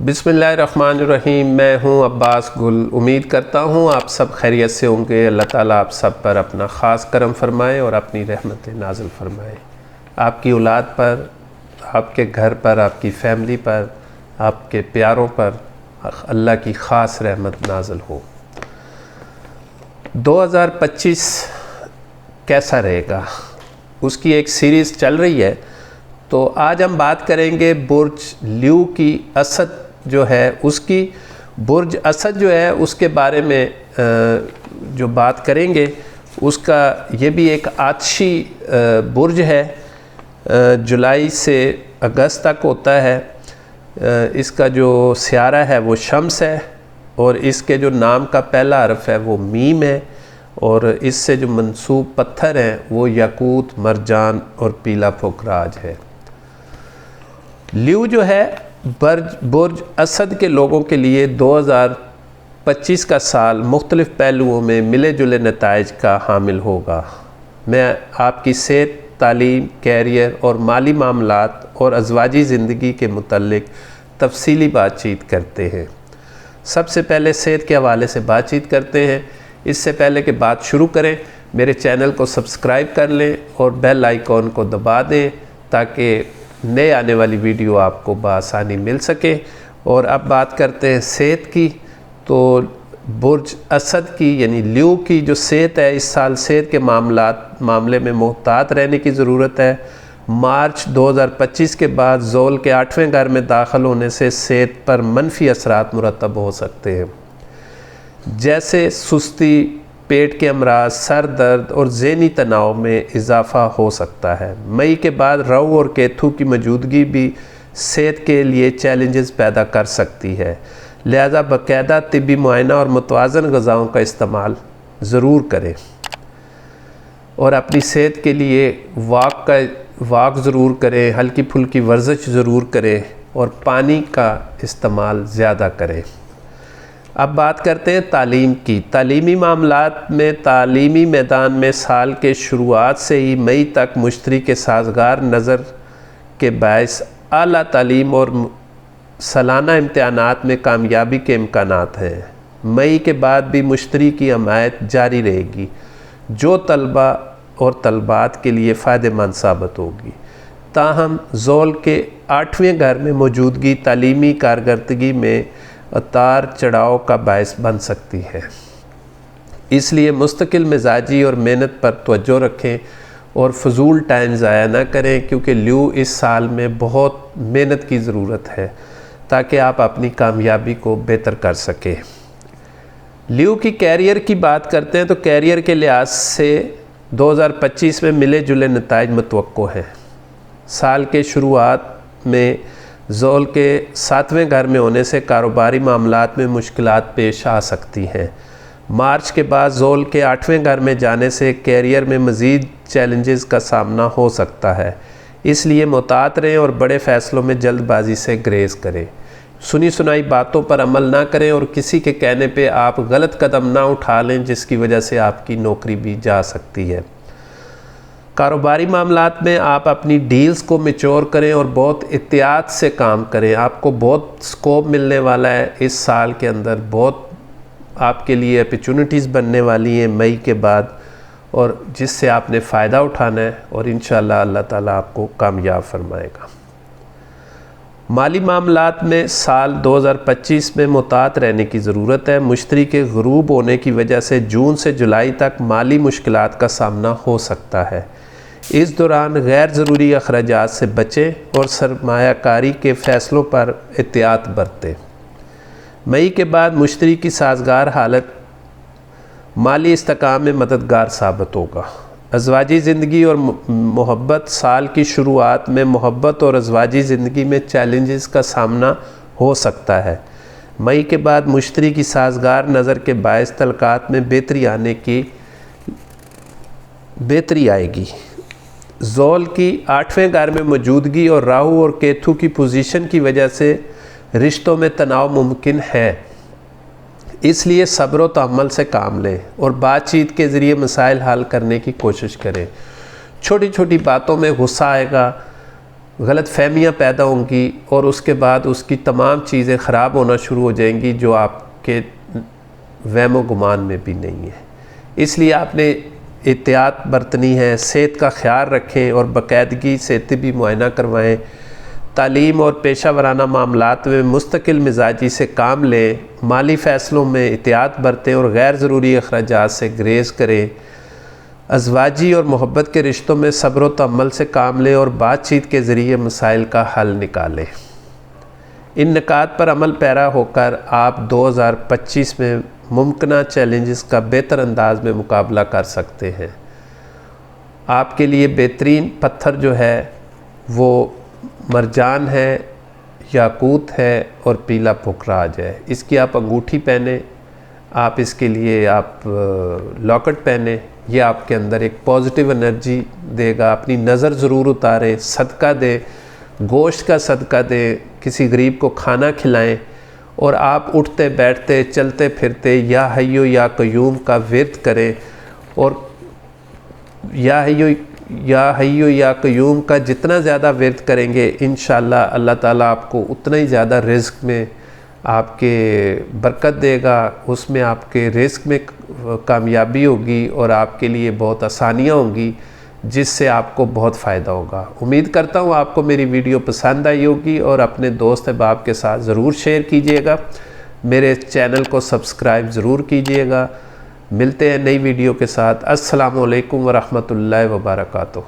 बिस्मिल्लाहिर्रहमानिर्रहीम। मैं हूं अब्बास गुल। उम्मीद करता हूं आप सब खैरियत से होंगे। अल्लाह ताला आप सब पर अपना ख़ास करम फरमाए और अपनी रहमत नाज़िल फरमाए। आपकी औलाद पर, आपके घर पर, आपकी फैमिली पर, आपके प्यारों पर अल्लाह की ख़ास रहमत नाज़िल हो। 2025 कैसा रहेगा, उसकी एक सीरीज़ चल रही है। तो आज हम बात करेंगे बुर्ज ल्यू की असद जो है, उसकी बुर्ज असद जो है उसके बारे में जो बात करेंगे। उसका ये भी एक आतशी बुर्ज है, जुलाई से अगस्त तक होता है। इसका जो सियारा है वो शम्स है और इसके जो नाम का पहला हरफ है वो मीम है और इससे जो मंसूब पत्थर हैं वो याकूत, मरजान और पीला पोखराज है। ल्यू जो है बुर्ज असद के लोगों के लिए 2025 का साल मुख्तलिफ़ पहलुओं में मिले जुले नताइज का हामिल होगा। मैं आपकी सेहत, तालीम, कैरियर और माली मामलात और अज़वाजी ज़िंदगी के मुतल्लिक तफसीली बातचीत करते हैं। सबसे पहले सेहत के हवाले से बातचीत करते हैं। इससे पहले कि बात शुरू करें, मेरे चैनल को सब्सक्राइब कर लें और बेल आइकॉन को दबा दें ताकि नए आने वाली वीडियो आपको बआसानी मिल सके। और अब बात करते हैं सेहत की। तो बुर्ज असद की यानी ल्यू की जो सेहत है, इस साल सेहत के मामले में मोहतात रहने की ज़रूरत है। मार्च 2025 के बाद ज़ोल के 8वें घर में दाखिल होने से सेहत पर मनफी असरात मुरतब हो सकते हैं, जैसे सुस्ती, पेट के अमराज, सर दर्द और ज़हनी तनाव में इजाफ़ा हो सकता है। मई के बाद राहु और केतु की मौजूदगी भी सेहत के लिए चैलेंजेस पैदा कर सकती है, लिहाजा बाकायदा तिब्बी मुआयना और मुतवाज़न ग़िज़ाओं का इस्तेमाल ज़रूर करें और अपनी सेहत के लिए वॉक ज़रूर करें, हल्की फुल्की वर्जिश ज़रूर करें और पानी का इस्तेमाल ज़्यादा करें। अब बात करते हैं तालीम की। तालीमी मामलात में तालीमी मैदान में साल के शुरुआत से ही मई तक मुश्तरी के साजगार नज़र के बायस आला तालीम और सालाना इम्तिहानात में कामयाबी के इम्कानात हैं। मई के बाद भी मुश्तरी की हमायत जारी रहेगी, जो तलबा और तलबात के लिए फ़ायदेमंद साबित होगी। ताहम ज़ोल के 8वें घर में मौजूदगी तालीमी कारकर्दगी में उतार चढ़ाव का बायस बन सकती है, इसलिए मुस्तकिल मिजाजी और मेहनत पर तवज्जो रखें और फजूल टाइम ज़ाया ना करें, क्योंकि ल्यू इस साल में बहुत मेहनत की ज़रूरत है ताकि आप अपनी कामयाबी को बेहतर कर सकें। ल्यू की कैरियर की बात करते हैं तो कैरियर के लिहाज से 2025 में मिले जुले नताइज मुतवक्को हैं। साल के शुरुआत में ज़ोल के 7वें घर में होने से कारोबारी मामलात में मुश्किलात पेश आ सकती हैं। मार्च के बाद ज़ोल के 8वें घर में जाने से कैरियर में मज़ीद चैलेंजेस का सामना हो सकता है, इसलिए मुहतात रहें और बड़े फ़ैसलों में जल्दबाजी से ग्रेज़ करें। सुनी सुनाई बातों पर अमल ना करें और किसी के कहने पे आप गलत कदम ना उठा लें, जिसकी वजह से आपकी नौकरी भी जा सकती है। कारोबारी मामलात में आप अपनी डील्स को मैच्योर करें और बहुत एहतियात से काम करें। आपको बहुत स्कोप मिलने वाला है इस साल के अंदर, बहुत आपके लिए अपॉर्चुनिटीज़ बनने वाली हैं मई के बाद, और जिससे आपने फ़ायदा उठाना है और इंशाअल्लाह अल्लाह ताला आपको कामयाब फरमाएगा। माली मामलात में साल 2025 में मुहतात रहने की ज़रूरत है। मुश्तरी के ग़ुरूब होने की वजह से जून से जुलाई तक माली मुश्किलात का सामना हो सकता है। इस दौरान गैर ज़रूरी अखराजात से बचें और सरमायाकारी के फ़ैसलों पर एहतियात बरतें। मई के बाद मुश्तरी की साजगार हालत माली इस्तेकाम में मददगार साबित होगा। अज़वाजी ज़िंदगी और मोहब्बत। साल की शुरुआत में मोहब्बत और अज़वाजी ज़िंदगी में चैलेंजेस का सामना हो सकता है। मई के बाद मुश्तरी की साजगार नज़र के बायस तलकात में बेहतरी आएगी। ज़ोल की 8वें घर में मौजूदगी और राहु और केतु की पोजीशन की वजह से रिश्तों में तनाव मुमकिन है, इसलिए सब्र व तहम्मुल से काम लें और बातचीत के ज़रिए मसाइल हल करने की कोशिश करें। छोटी छोटी बातों में गुस्सा आएगा غلط فہمیاں پیدا ہوں گی اور اس کے بعد اس کی تمام چیزیں خراب ہونا شروع ہو جائیں گی جو آپ کے وہم و گمان میں بھی نہیں ہے۔ اس لیے آپ نے احتیاط برتنی ہے، صحت کا خیال رکھیں اور باقاعدگی سے طبی معائنہ کروائیں، تعلیم اور پیشہ ورانہ معاملات میں مستقل مزاجی سے کام لیں، مالی فیصلوں میں احتیاط برتیں اور غیر ضروری اخراجات سے گریز کریں، ازواجی اور محبت کے رشتوں میں صبر و تحمل سے کام لیں اور بات چیت کے ذریعے مسائل کا حل نکالیں۔ ان نکات پر عمل پیرا ہو کر آپ 2025 میں ممکنہ چیلنجز کا بہتر انداز میں مقابلہ کر سکتے ہیں۔ آپ کے لیے بہترین پتھر جو ہے وہ مرجان ہے، یاقوت ہے اور پیلا پکراج ہے۔ اس کی آپ انگوٹھی پہنیں، آپ اس کے لیے آپ لاکٹ پہنیں، یہ آپ کے اندر ایک پازیٹیو انرجی دے گا۔ اپنی نظر ضرور اتاریں، صدقہ دیں، گوشت کا صدقہ دیں، کسی غریب کو کھانا کھلائیں، اور آپ اٹھتے بیٹھتے چلتے پھرتے یا حیو یا قیوم کا ورد کریں، اور یا حیو یا قیوم کا جتنا زیادہ ورد کریں گے انشاءاللہ اللہ تعالیٰ آپ کو اتنا ہی زیادہ رزق میں آپ کے برکت دے گا، اس میں آپ کے رزق میں کامیابی ہوگی اور آپ کے لیے بہت آسانیاں ہوں گی جس سے آپ کو بہت فائدہ ہوگا۔ امید کرتا ہوں آپ کو میری ویڈیو پسند آئی ہوگی اور اپنے دوست احباب کے ساتھ ضرور شیئر کیجیے گا، میرے چینل کو سبسکرائب ضرور کیجیے گا۔ ملتے ہیں نئی ویڈیو کے ساتھ۔ السلام علیکم ورحمۃ اللہ وبرکاتہ۔